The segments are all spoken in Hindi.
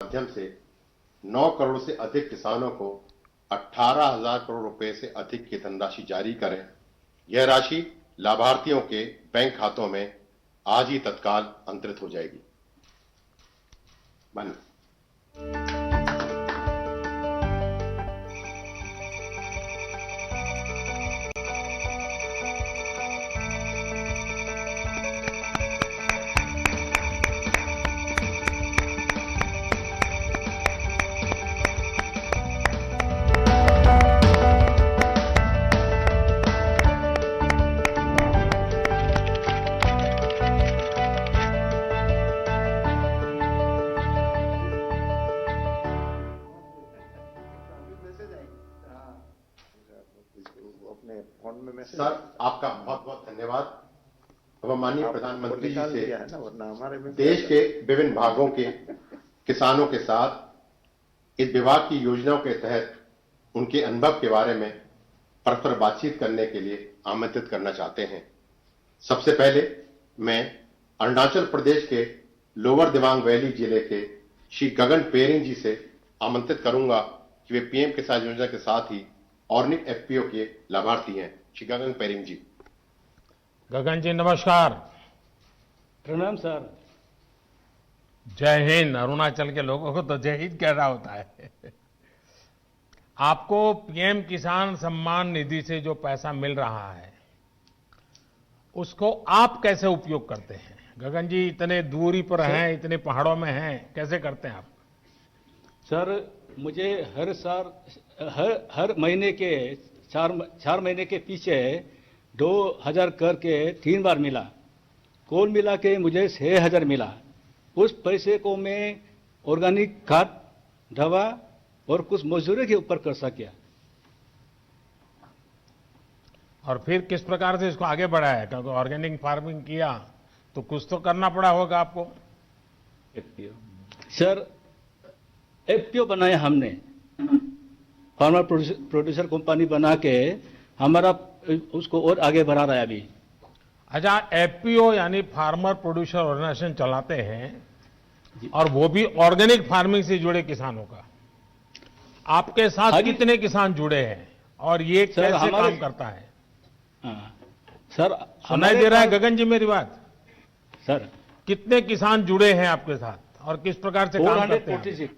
माध्यम से 9 करोड़ से अधिक किसानों को 18,000 करोड़ रुपए से अधिक की धनराशि जारी करें। यह राशि लाभार्थियों के बैंक खातों में आज ही तत्काल अंतरित हो जाएगी। सर, आपका बहुत बहुत धन्यवाद। अब माननीय प्रधानमंत्री जी से देश के विभिन्न भागों के किसानों के साथ इस विभाग की योजनाओं के तहत उनके अनुभव के बारे में परस्पर बातचीत करने के लिए आमंत्रित करना चाहते हैं। सबसे पहले मैं अरुणाचल प्रदेश के लोअर दिबांग वैली जिले के श्री गगन पेरिंग जी से आमंत्रित करूंगा कि वे पीएम किसान योजना के साथ ही ऑर्गेनिक एफपीओ के लाभार्थी हैं। श्री गगन पेरिंग जी। गगन जी नमस्कार। प्रणाम सर। जय हिंद। अरुणाचल के लोगों को तो जय हिंद कहना होता है। आपको पीएम किसान सम्मान निधि से जो पैसा मिल रहा है उसको आप कैसे उपयोग करते हैं? गगन जी इतने दूरी पर हैं, इतने पहाड़ों में हैं, कैसे करते हैं आप? सर मुझे हर साल हर महीने के चार महीने के पीछे 2,000 करके 3 बार मिला। कुल मिला के मुझे 6,000 मिला। उस पैसे को मैं ऑर्गेनिक खाद, दवा और कुछ मजदूरी के ऊपर कर सकिया। और फिर किस प्रकार से इसको आगे बढ़ाया? क्योंकि ऑर्गेनिक फार्मिंग किया तो कुछ तो करना पड़ा होगा आपको। एफपीओ सर, एफपीओ बनाया हमने, फार्मर प्रोड्यूसर कंपनी बना के हमारा उसको और आगे बढ़ा रहा है अभी। अच्छा, एफपीओ यानी फार्मर प्रोड्यूसर ऑर्गेनाइजेशन चलाते हैं और वो भी ऑर्गेनिक फार्मिंग से जुड़े किसानों का। आपके साथ कितने किसान जुड़े हैं और ये कैसे काम करता है? सर सुनाई दे रहा है गगन जी मेरी बात? सर कितने किसान जुड़े हैं आपके साथ और किस प्रकार से काम करते हैं?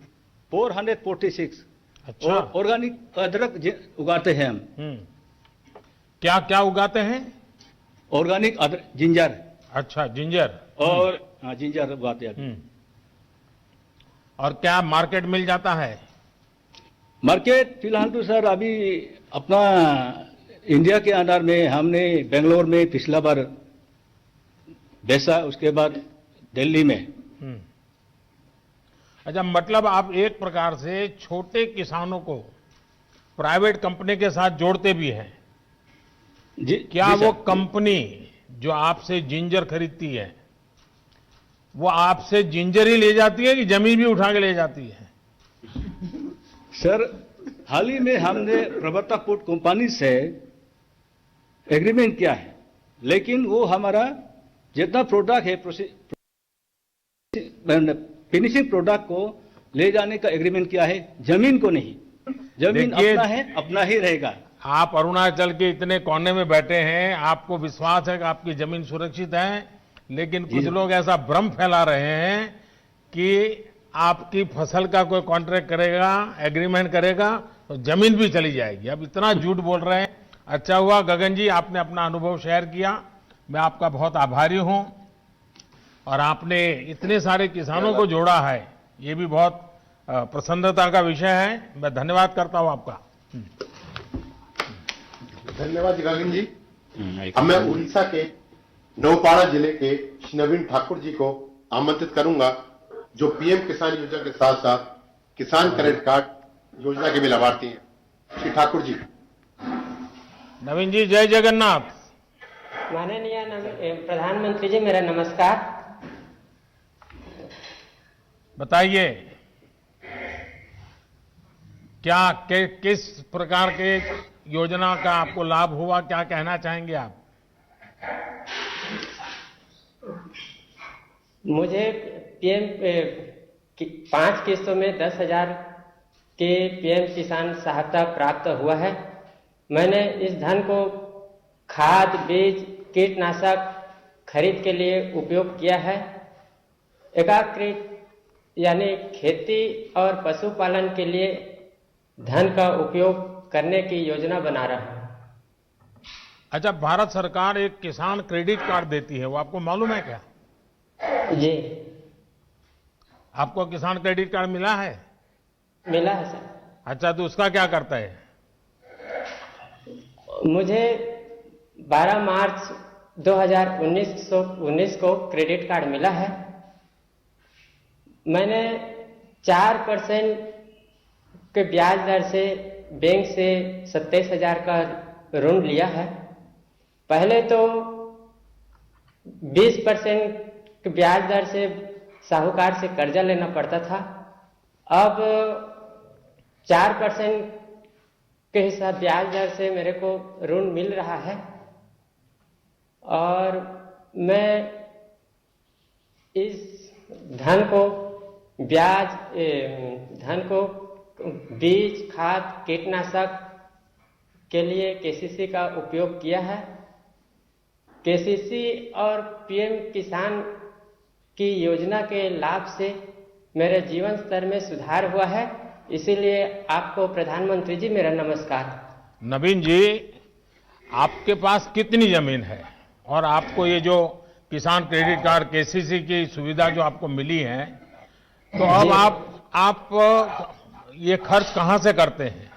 446। अच्छा। ऑर्गेनिक अदरक उगाते हैं हम। क्या क्या उगाते हैं? ऑर्गेनिक अदरक, जिंजर। अच्छा, जिंजर। और जिंजर उगाते हैं। और क्या मार्केट मिल जाता है? मार्केट फिलहाल तो सर अभी अपना इंडिया के अंदर में हमने बेंगलोर में पिछला बार बेचा, उसके बाद दिल्ली में। अच्छा, मतलब आप एक प्रकार से छोटे किसानों को प्राइवेट कंपनी के साथ जोड़ते भी हैं जी। क्या वो कंपनी जो आपसे जिंजर खरीदती है वो आपसे जिंजर ही ले जाती है कि जमीन भी उठा के ले जाती है? सर हाल ही में हमने प्रवर्तक फूड कंपनी से एग्रीमेंट किया है, लेकिन वो हमारा जितना प्रोडक्ट है फिनिशिंग प्रोडक्ट को ले जाने का एग्रीमेंट किया है, जमीन को नहीं। जमीन अपना है, अपना ही रहेगा। आप अरुणाचल के इतने कोने में बैठे हैं, आपको विश्वास है कि आपकी जमीन सुरक्षित है, लेकिन कुछ लोग ऐसा भ्रम फैला रहे हैं कि आपकी फसल का कोई कॉन्ट्रैक्ट करेगा, एग्रीमेंट करेगा तो जमीन भी चली जाएगी। अब इतना झूठ बोल रहे हैं। अच्छा हुआ गगन जी आपने अपना अनुभव शेयर किया, मैं आपका बहुत आभारी हूं। और आपने इतने सारे किसानों को जोड़ा है, ये भी बहुत प्रसन्नता का विषय है। मैं धन्यवाद करता हूं आपका। धन्यवाद गगन जी। अब मैं उड़ीसा के नौपाड़ा जिले के श्री नवीन ठाकुर जी को आमंत्रित करूंगा, जो पीएम किसान योजना के साथ साथ किसान क्रेडिट कार्ड योजना के भी लाभार्थी हैं। श्री ठाकुर जी। नवीन जी, जय जगन्नाथ। माननीय प्रधानमंत्री जी, मेरा नमस्कार। बताइए क्या किस प्रकार के योजना का आपको लाभ हुआ, क्या कहना चाहेंगे आप? मुझे पीएम 5 किस्तों में 10,000 के पीएम किसान सहायता प्राप्त हुआ है। मैंने इस धन को खाद, बीज, कीटनाशक खरीद के लिए उपयोग किया है। एकीकृत यानी खेती और पशुपालन के लिए धन का उपयोग करने की योजना बना रहा हूं। अच्छा, भारत सरकार एक किसान क्रेडिट कार्ड देती है, वो आपको मालूम है क्या? जी, आपको किसान क्रेडिट कार्ड मिला है? मिला है सर। अच्छा, तो उसका क्या करता है? मुझे 12 मार्च 2019 को क्रेडिट कार्ड मिला है। मैंने 4% के ब्याज दर से बैंक से 27,000 का ऋण लिया है। पहले तो 20% के ब्याज दर से साहूकार से कर्जा लेना पड़ता था। अब 4% के हिसाब ब्याज दर से मेरे को ऋण मिल रहा है और मैं इस धन को बीज, खाद, कीटनाशक के लिए केसीसी का उपयोग किया है। केसीसी और पीएम किसान की योजना के लाभ से मेरे जीवन स्तर में सुधार हुआ है। इसीलिए आपको प्रधानमंत्री जी मेरा नमस्कार। नवीन जी, आपके पास कितनी जमीन है और आपको ये जो किसान क्रेडिट कार्ड केसीसी की सुविधा जो आपको मिली है, तो अब आप ये खर्च कहां से करते हैं?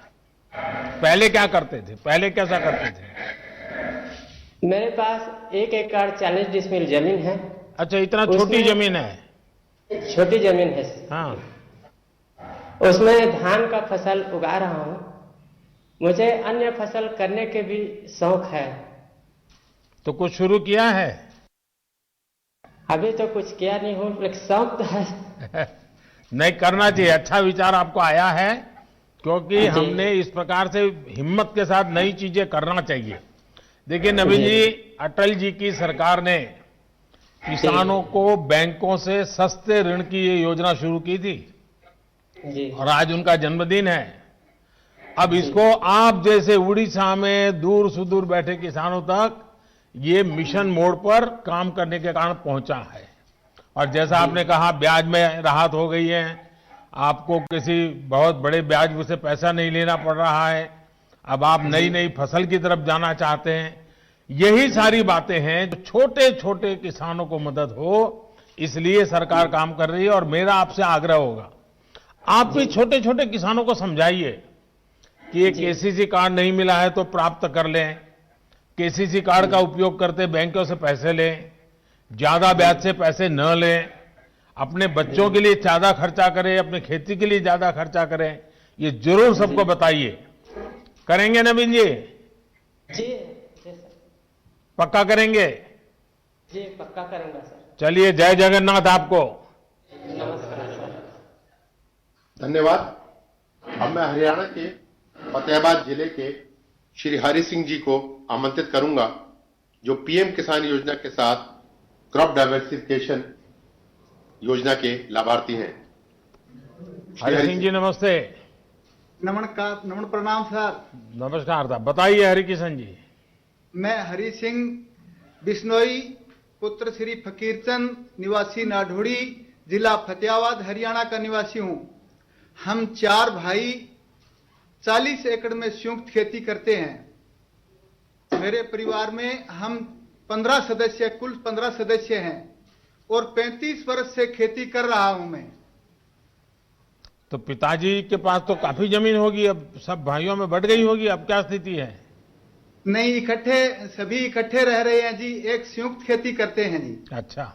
पहले क्या करते थे? पहले कैसा करते थे? मेरे पास 1 एकड़ 40 डिसमिल जमीन है। अच्छा, इतना छोटी जमीन है? छोटी जमीन है। हाँ, उसमें धान का फसल उगा रहा हूं। मुझे अन्य फसल करने के भी शौक है। तो कुछ शुरू किया है? अभी तो कुछ किया नहीं हूं, लेकिन शौक तो है। नहीं, करना चाहिए। अच्छा विचार आपको आया है, क्योंकि हमने इस प्रकार से हिम्मत के साथ नई चीजें करना चाहिए। देखिए नवीन जी, अटल जी की सरकार ने किसानों को बैंकों से सस्ते ऋण की ये योजना शुरू की थी जी। और आज उनका जन्मदिन है। अब इसको आप जैसे उड़ीसा में दूर सुदूर बैठे किसानों तक ये मिशन मोड पर काम करने के कारण पहुंचा है। और जैसा आपने कहा, ब्याज में राहत हो गई है, आपको किसी बहुत बड़े ब्याज से पैसा नहीं लेना पड़ रहा है। अब आप नई नई फसल की तरफ जाना चाहते हैं। यही सारी बातें हैं जो छोटे छोटे किसानों को मदद हो, इसलिए सरकार काम कर रही है। और मेरा आपसे आग्रह होगा, आप भी छोटे छोटे किसानों को समझाइए कि ये केसीसी कार्ड नहीं मिला है तो प्राप्त कर लें, केसीसी कार्ड का उपयोग करते बैंकों से पैसे लें, ज्यादा ब्याज से पैसे न लें, अपने बच्चों के लिए ज्यादा खर्चा करें, अपने खेती के लिए ज्यादा खर्चा करें। ये जरूर सबको बताइए। करेंगे नवीन जी? जी सर। पक्का करेंगे? जी पक्का करूंगा सर। चलिए, जय जगन्नाथ आपको। नमस्कार सर। धन्यवाद। अब मैं हरियाणा के फतेहाबाद जिले के श्री हरि सिंह जी को आमंत्रित करूंगा, जो पीएम किसान योजना के साथ क्रॉप डाइवर्सिफिकेशन योजना के लाभार्थी हैं। हरि सिंह जी नमस्ते। नमन प्रणाम सर। नमस्कार साहब, बताइए हरि किशन जी। मैं हरि सिंह बिश्नोई, पुत्र श्री फकीरचंद, निवासी नाढोड़ी, जिला फतेहाबाद, हरियाणा का निवासी हूं। हम 4 भाई 40 एकड़ में संयुक्त खेती करते हैं। मेरे परिवार में हम 15 सदस्य, कुल 15 सदस्य हैं और 35 वर्ष से खेती कर रहा हूं मैं। तो पिताजी के पास तो काफी जमीन होगी, अब सब भाइयों में बढ़ गई होगी, अब क्या स्थिति है? नहीं, सभी इकट्ठे रह रहे हैं जी, एक संयुक्त खेती करते हैं जी। अच्छा,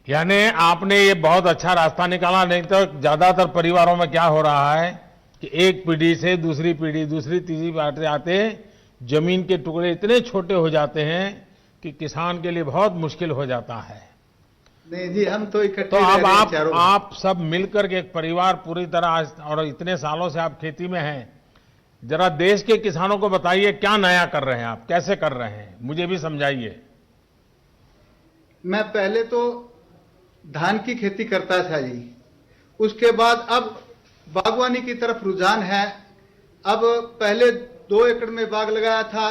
यानी आपने ये बहुत अच्छा रास्ता निकाला। नहीं तो ज्यादातर परिवारों में क्या हो रहा है कि एक पीढ़ी से दूसरी पीढ़ी, दूसरी तीसरी आते आते जमीन के टुकड़े इतने छोटे हो जाते हैं कि किसान के लिए बहुत मुश्किल हो जाता है। नहीं जी, हम तो इकट्ठे तो अब रह रहे हैं आप सब मिलकर के एक परिवार पूरी तरह, और इतने सालों से आप खेती में हैं, जरा देश के किसानों को बताइए क्या नया कर रहे हैं आप, कैसे कर रहे हैं, मुझे भी समझाइए। मैं पहले तो धान की खेती करता था जी। उसके बाद अब बागवानी की तरफ रुझान है। अब पहले 2 एकड़ में बाग लगाया था,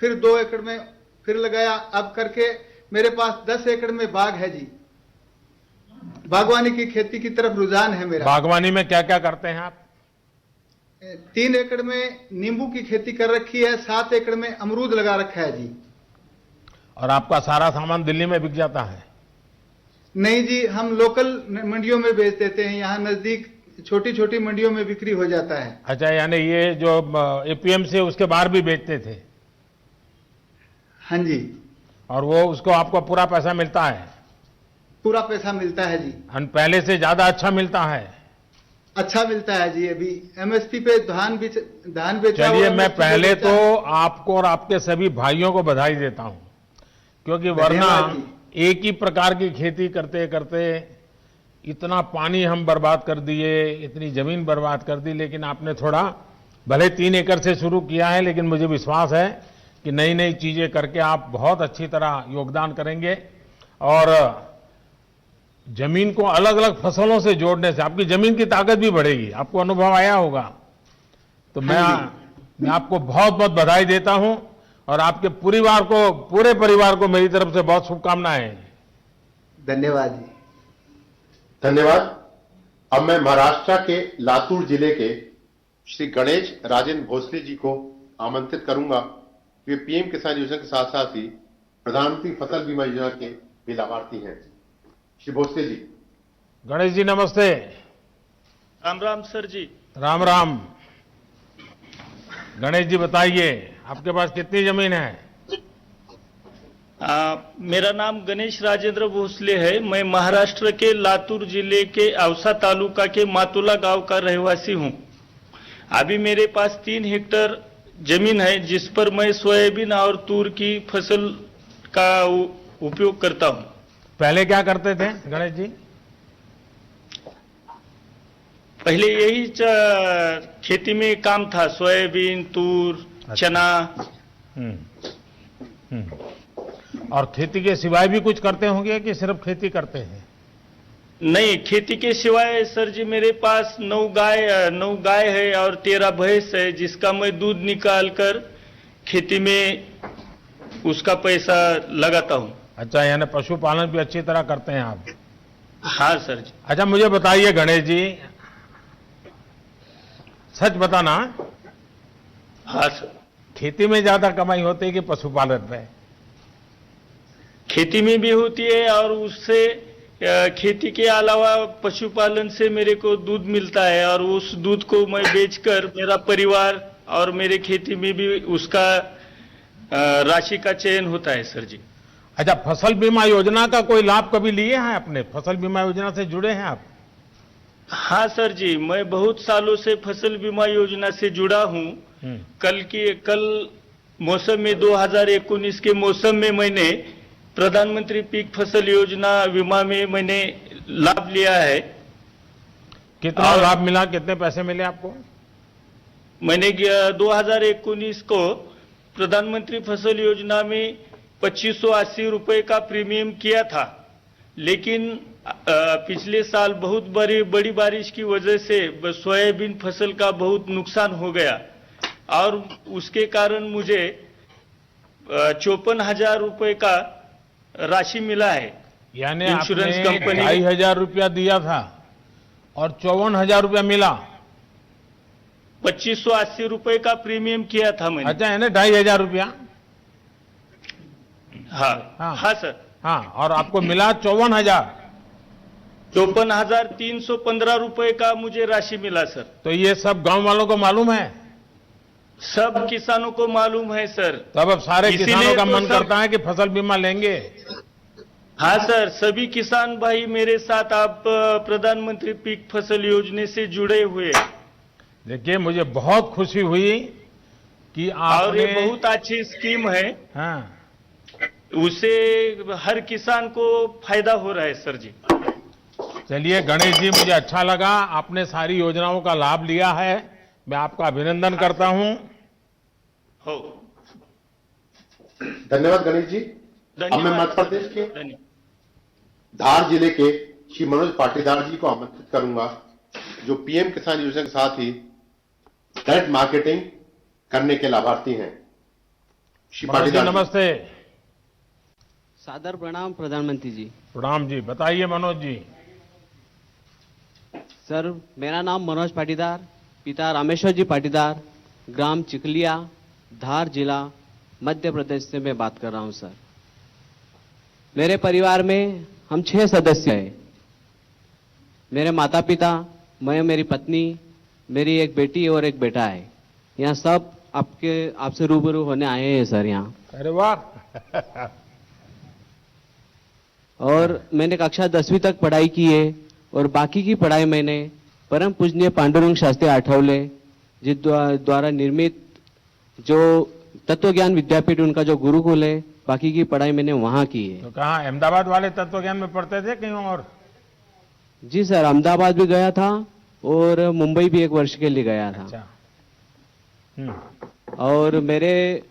फिर 2 एकड़ में फिर लगाया, अब करके मेरे पास 10 एकड़ में बाग है जी। बागवानी की खेती की तरफ रुझान है मेरा। बागवानी में क्या क्या करते हैं आप? 3 एकड़ में नींबू की खेती कर रखी है, 7 एकड़ में अमरूद लगा रखा है जी। और आपका सारा सामान दिल्ली में बिक जाता है? नहीं जी, हम लोकल मंडियों में बेच देते हैं। यहाँ नजदीक छोटी छोटी मंडियों में बिक्री हो जाता है। अच्छा, यानी ये जो एपीएमसी है उसके बाहर भी बेचते थे? हाँ जी। और वो उसको आपको पूरा पैसा मिलता है? पूरा पैसा मिलता है जी। और पहले से ज्यादा अच्छा मिलता है? अच्छा मिलता है जी। अभी एमएसपी पे धान बेचा। चलिए, मैं पहले तो आपको और आपके सभी भाइयों को बधाई देता हूं, क्योंकि वरना एक ही प्रकार की खेती करते करते इतना पानी हम बर्बाद कर दिए, इतनी जमीन बर्बाद कर दी। लेकिन आपने थोड़ा, भले 3 एकड़ से शुरू किया है, लेकिन मुझे विश्वास है कि नई नई चीजें करके आप बहुत अच्छी तरह योगदान करेंगे। और जमीन को अलग अलग फसलों से जोड़ने से आपकी जमीन की ताकत भी बढ़ेगी। आपको अनुभव आया होगा। तो मैं आपको बहुत बहुत बधाई देता हूं और आपके पूरे परिवार को मेरी तरफ से बहुत शुभकामनाएं। धन्यवाद जी। धन्यवाद। अब मैं महाराष्ट्र के लातूर जिले के श्री गणेश राजेंद्र भोसले जी को आमंत्रित करूंगा। वे पीएम किसान योजना के साथ साथ ही प्रधानमंत्री फसल बीमा योजना के भी लाभार्थी हैं। श्री भोसले जी। गणेश जी नमस्ते। राम राम सर जी। राम राम। गणेश जी बताइए, आपके पास कितनी जमीन है? मेरा नाम गणेश राजेंद्र भोसले है। मैं महाराष्ट्र के लातूर जिले के औसा तालुका के मातुला गांव का रहवासी हूं। अभी मेरे पास 3 हेक्टेयर जमीन है, जिस पर मैं सोयाबीन और तूर की फसल का उपयोग करता हूं। पहले क्या करते थे गणेश जी? पहले यही खेती में काम था, सोयाबीन, तूर, चना। और खेती के सिवाय भी कुछ करते होंगे कि सिर्फ खेती करते हैं? नहीं, खेती के सिवाय सर जी मेरे पास 9 गाय है और 13 भैंस है, जिसका मैं दूध निकाल कर खेती में उसका पैसा लगाता हूं। अच्छा, यानी पशुपालन भी अच्छी तरह करते हैं आप? हाँ सर जी। अच्छा, मुझे बताइए गणेश जी, सच बताना। हाँ सर। खेती में ज्यादा कमाई होती है कि पशुपालन में? खेती में भी होती है और उससे खेती के अलावा पशुपालन से मेरे को दूध मिलता है और उस दूध को मैं बेचकर मेरा परिवार और मेरे खेती में भी उसका राशि का चयन होता है सर जी। अच्छा, फसल बीमा योजना का कोई लाभ कभी लिए हैं आपने? फसल बीमा योजना से जुड़े हैं आप? हाँ सर जी, मैं बहुत सालों से फसल बीमा योजना से जुड़ा हूँ। कल मौसम में 2019 के मौसम में मैंने प्रधानमंत्री पीक फसल योजना बीमा में मैंने लाभ लिया है। कितना लाभ मिला? कितने पैसे मिले आपको? मैंने 2019 को प्रधानमंत्री फसल योजना में 2580 रुपए का प्रीमियम किया था, लेकिन पिछले साल बहुत बड़ी बारिश की वजह से सोयाबीन फसल का बहुत नुकसान हो गया और उसके कारण मुझे 54,000 रुपए का राशि मिला है। यानी इंश्योरेंस कंपनी 2,500 रुपया दिया था और 54,000 रुपया मिला? 2580 रुपए का प्रीमियम किया था मैंने। अच्छा, यानी 2,500 रुपया? हाँ सर। हाँ, और आपको मिला 54,000? 54,315 रुपए का मुझे राशि मिला सर। तो ये सब गांव वालों को मालूम है? सब किसानों को मालूम है सर। तब अब सारे किसानों का मन करता है कि फसल बीमा लेंगे? हाँ सर, सभी किसान भाई मेरे साथ आप प्रधानमंत्री पीक फसल योजना से जुड़े हुए। देखिए, मुझे बहुत खुशी हुई कि आपने, और ये बहुत अच्छी स्कीम है। हाँ, उससे हर किसान को फायदा हो रहा है सर जी। चलिए गणेश जी, मुझे अच्छा लगा आपने सारी योजनाओं का लाभ लिया है। मैं आपका अभिनंदन करता हूं। हो, धन्यवाद गणेश जी। अब मैं मध्य प्रदेश के धन्यवाद। धार जिले के श्री मनोज पाटीदार जी को आमंत्रित करूंगा, जो पीएम किसान योजना के साथ ही डायरेक्ट मार्केटिंग करने के लाभार्थी हैं। श्री मनोज जी पाटीदार जी। नमस्ते। सादर प्रणाम प्रधानमंत्री जी। प्रणाम जी, बताइए मनोज जी। सर, मेरा नाम मनोज पाटीदार, पिता रामेश्वर जी पाटीदार, ग्राम चिकलिया, धार जिला, मध्य प्रदेश से मैं बात कर रहा हूं सर। मेरे परिवार में हम 6 सदस्य हैं। मेरे माता पिता, मैं, मेरी पत्नी, मेरी एक बेटी और एक बेटा है। यहाँ सब आपसे रूबरू होने आए हैं सर यहाँ। अरे वाह। और मैंने कक्षा 10वीं तक पढ़ाई की है और बाकी की पढ़ाई मैंने परम पूजनीय पांडुरंग शास्त्री आठवले जी द्वारा निर्मित जो तत्व ज्ञान विद्यापीठ, उनका जो गुरुकुल है, बाकी की पढ़ाई मैंने वहां की है। तो कहाँ, अहमदाबाद वाले तत्व ज्ञान में पढ़ते थे कहीं और? जी सर, अहमदाबाद भी गया था और मुंबई भी 1 वर्ष के लिए गया था। अच्छा। और मेरे